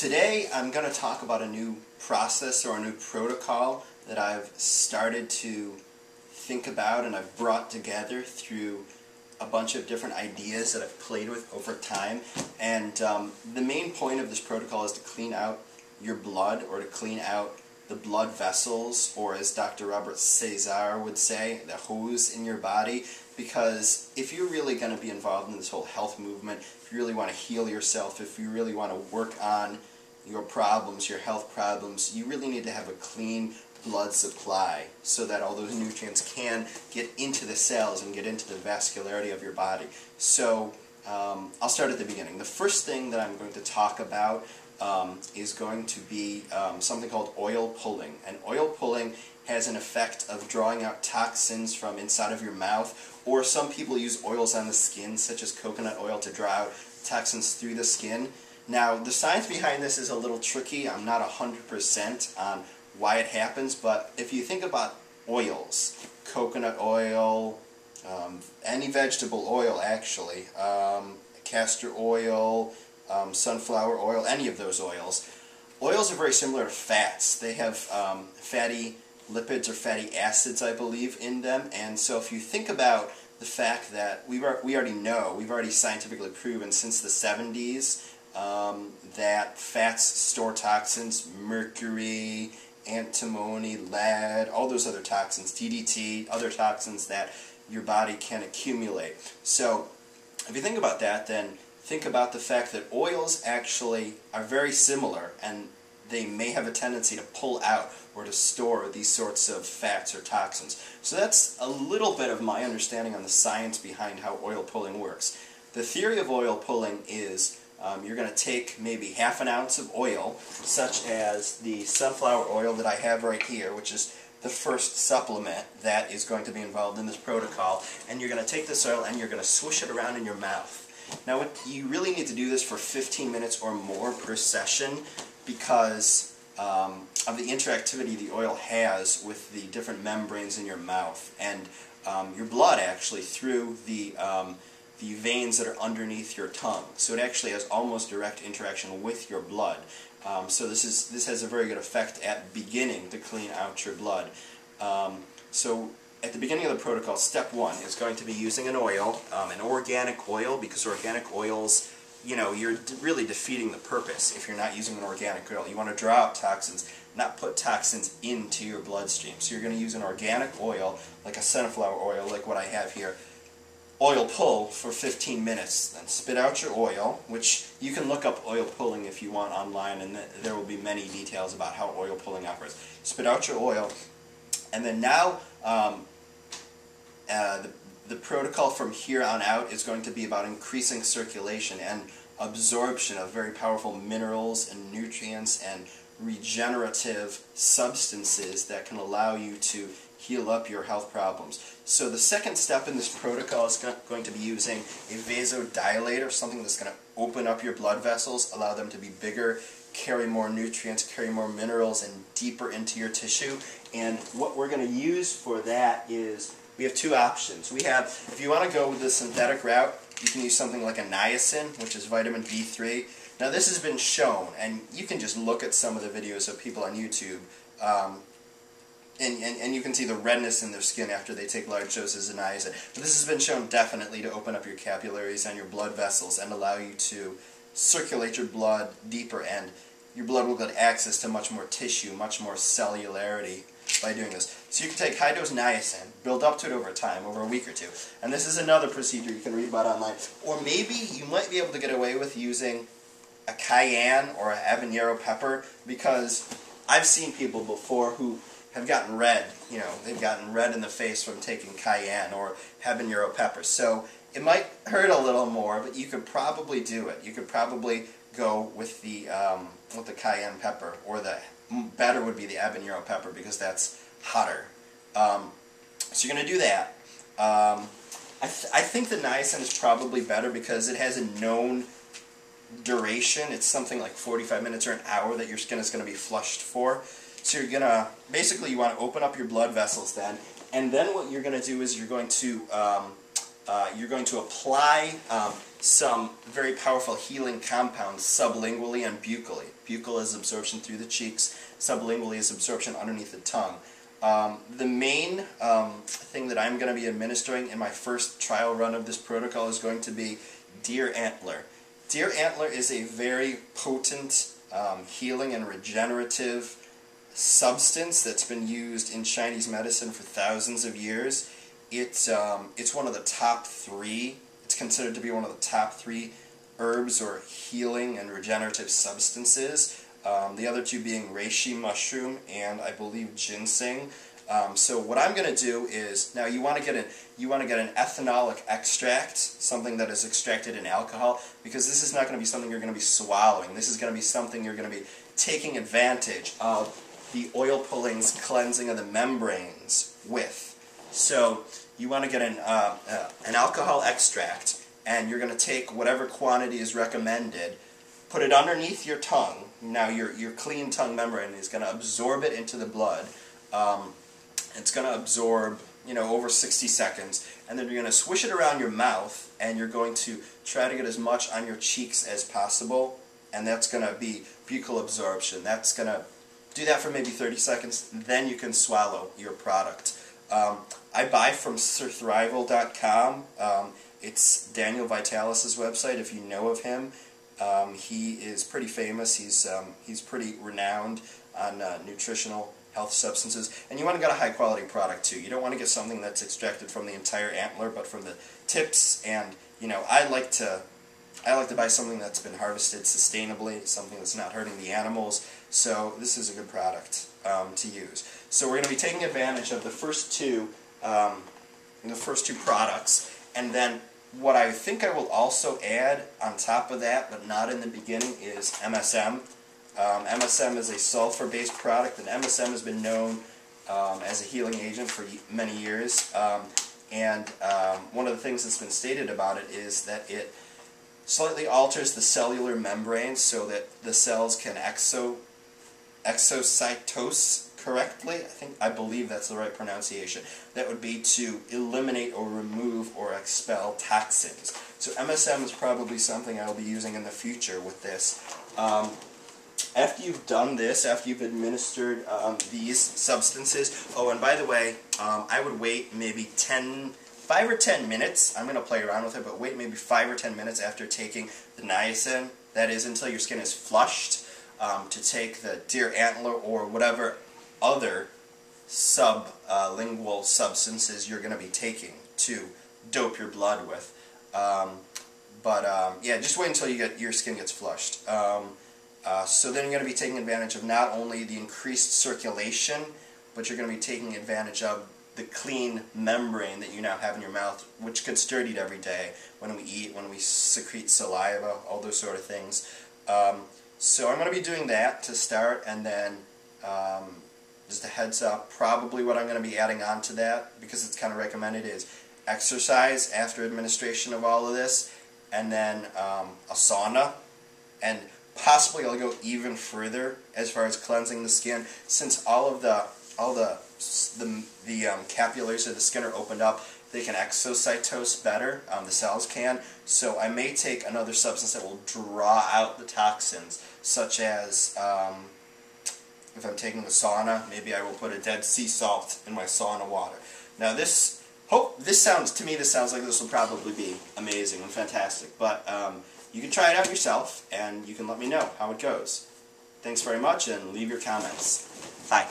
Today I'm going to talk about a new process or a new protocol that I've started to think about and I've brought together through a bunch of different ideas that I've played with over time. And the main point of this protocol is to clean out your blood, or to clean out the blood vessels, or as Dr. Robert Cesar would say, the hose in your body. Because if you're really going to be involved in this whole health movement, if you really want to heal yourself, if you really want to work on your problems, your health problems, you really need to have a clean blood supply so that all those nutrients can get into the cells and get into the vascularity of your body. So I'll start at the beginning. The first thing that I'm going to talk about is going to be something called oil pulling. And oil pulling has an effect of drawing out toxins from inside of your mouth, or some people use oils on the skin, such as coconut oil, to draw out toxins through the skin. Now, the science behind this is a little tricky. I'm not 100% on why it happens, but if you think about oils, coconut oil, any vegetable oil actually, castor oil, sunflower oil, any of those oils. Oils are very similar to fats. They have fatty lipids or fatty acids, I believe, in them. And so if you think about the fact that we already know, we've already scientifically proven since the 70s that fats store toxins, mercury, antimony, lead, all those other toxins, DDT, other toxins that your body can accumulate. So if you think about that, then think about the fact that oils actually are very similar, and they may have a tendency to pull out or to store these sorts of fats or toxins. So that's a little bit of my understanding on the science behind how oil pulling works. The theory of oil pulling is you're going to take maybe half an ounce of oil, such as the sunflower oil that I have right here, which is the first supplement that is going to be involved in this protocol, and you're going to take this oil and you're going to swish it around in your mouth. Now, you really need to do this for 15 minutes or more per session because of the interactivity the oil has with the different membranes in your mouth and your blood, actually, through the veins that are underneath your tongue. So it actually has almost direct interaction with your blood. So this has a very good effect at beginning to clean out your blood. So at the beginning of the protocol, step one is going to be using an oil, an organic oil, because organic oils, you know, you're really defeating the purpose if you're not using an organic oil. You want to draw out toxins, not put toxins into your bloodstream. So you're going to use an organic oil, like a sunflower oil, like what I have here. Oil pull for 15 minutes, then spit out your oil, which you can look up oil pulling if you want online, and there will be many details about how oil pulling operates. Spit out your oil, and then now the protocol from here on out is going to be about increasing circulation and absorption of very powerful minerals and nutrients and regenerative substances that can allow you to heal up your health problems. So the second step in this protocol is going to be using a vasodilator, something that's going to open up your blood vessels, allow them to be bigger, carry more nutrients, carry more minerals, and deeper into your tissue. And what we're going to use for that is, we have two options. We have, if you want to go with the synthetic route, you can use something like a niacin, which is vitamin B3. Now this has been shown, and you can just look at some of the videos of people on YouTube, and you can see the redness in their skin after they take large doses of niacin. But this has been shown definitely to open up your capillaries and your blood vessels and allow you to circulate your blood deeper, and your blood will get access to much more tissue, much more cellularity by doing this. So you can take high-dose niacin, build up to it over time, over a week or two, and this is another procedure you can read about online. Or maybe you might be able to get away with using a cayenne or a habanero pepper, because I've seen people before who have gotten red, you know, they've gotten red in the face from taking cayenne or habanero pepper. So it might hurt a little more, but you could probably do it. You could probably go with the cayenne pepper, or the better would be the habanero pepper, because that's hotter. So you're going to do that. I think the niacin is probably better because it has a known duration. It's something like 45 minutes or an hour that your skin is going to be flushed for. So you're going to, basically you want to open up your blood vessels then, and then what you're going to do is you're going to you're going to apply some very powerful healing compounds sublingually and buccally. Buccal is absorption through the cheeks, sublingually is absorption underneath the tongue. The main thing that I'm going to be administering in my first trial run of this protocol is going to be deer antler. Deer antler is a very potent healing and regenerative substance that's been used in Chinese medicine for thousands of years. It's one of the top 3. It's considered to be one of the top 3 herbs or healing and regenerative substances. The other 2 being reishi mushroom and I believe ginseng. So what I'm going to do is, now you want to get an ethanolic extract, something that is extracted in alcohol, because this is not going to be something you're going to be swallowing. This is going to be something you're going to be taking advantage of the oil pulling's cleansing of the membranes with. So you want to get an alcohol extract, and you're going to take whatever quantity is recommended, put it underneath your tongue. Now your clean tongue membrane is going to absorb it into the blood. It's going to absorb, over 60 seconds, and then you're going to swish it around your mouth, and you're going to try to get as much on your cheeks as possible, and that's going to be buccal absorption. That's going to do that for maybe 30 seconds, then you can swallow your product. I buy from sirthrival.com. It's Daniel Vitalis' website, if you know of him. He is pretty famous. He's pretty renowned on nutritional health substances. And you want to get a high quality product too. You don't want to get something that's extracted from the entire antler, but from the tips. And I like to buy something that's been harvested sustainably, something that's not hurting the animals. So this is a good product to use. So we're going to be taking advantage of the first two products, and then what I think I will also add on top of that, but not in the beginning, is MSM. MSM is a sulfur-based product, and MSM has been known as a healing agent for many years. One of the things that's been stated about it is that it slightly alters the cellular membrane so that the cells can exocytose correctly. I believe that's the right pronunciation. That would be to eliminate or remove or expel toxins. So MSM is probably something I'll be using in the future with this. After you've done this, after you've administered these substances, oh, and by the way, I would wait maybe 5 or 10 minutes. I'm going to play around with it, but wait maybe 5 or 10 minutes after taking the niacin. That is until your skin is flushed, to take the deer antler or whatever other sublingual substances you're going to be taking to dope your blood with. Yeah, just wait until your skin gets flushed. So then you're going to be taking advantage of not only the increased circulation, but you're going to be taking advantage of the clean membrane that you now have in your mouth, which gets dirtied every day when we eat, when we secrete saliva, all those sort of things. So I'm going to be doing that to start, and then just a heads up, probably what I'm going to be adding on to that, because it's kind of recommended, is exercise after administration of all of this, and then a sauna, and possibly I'll go even further as far as cleansing the skin, since all the capillaries of the skin are opened up. They can exocytose better, the cells can, so I may take another substance that will draw out the toxins, such as, if I'm taking a sauna, maybe I will put a Dead Sea salt in my sauna water. Now this sounds like this will probably be amazing and fantastic, but you can try it out yourself, and you can let me know how it goes. Thanks very much, and leave your comments. Bye.